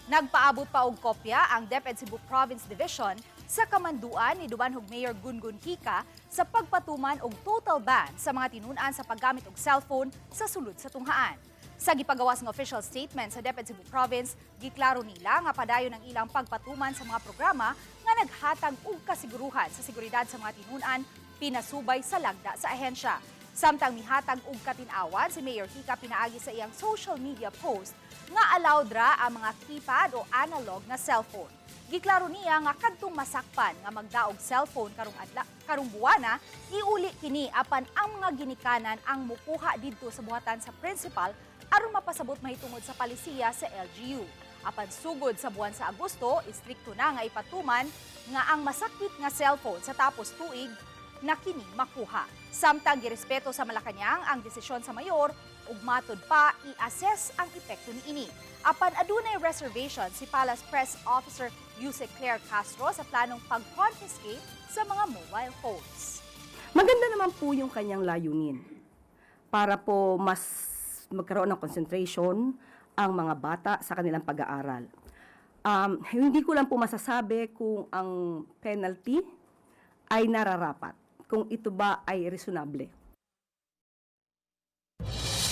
Nagpaabot pa og kopya ang DepEd Cebu Province Division sa kamanduan ni Dumanhog Mayor Gungun Hika sa pagpatuman og total ban sa mga tinunan sa paggamit og cellphone sa sulod sa tunghaan. Sa gipagawas ng official statement sa DepEd Cebu Province, giklaro nila nga padayon ang ilang pagpatuman sa mga programa nga naghatag og kasiguruhan sa seguridad sa mga tinunan pinasubay sa lagda sa ahensya. Samtang mihatag og katin-awan si Mayor Hika pinaagi sa iyang social media post nga allowed ra ang mga keypad o analog na cellphone. Giklaro niya nga kadtong masakpan nga magdaog cellphone karong buwana, iuli kini apan ang mga ginikanan ang mukuha didto sa buhatan sa principal aron mapasabot mahitungod sa palisiya sa LGU. Apan sugod sa buwan sa Agosto, istrikto na nga ipatuman nga ang masakit nga cellphone sa tapos tuig na kini makuha. Samtang girespeto sa Malacañang ang desisyon sa mayor ug matod pa i-assess ang epekto niini. Apan adunay reservation si Palace Press Officer Yuse Claire Castro sa planong pag-confiscate sa mga mobile phones. Maganda naman po yung kanyang layunin para po mas magkaroon ng concentration ang mga bata sa kanilang pag-aaral. Hindi ko lang po masasabi kung ang penalty ay nararapat, kung ito ba ay reasonable.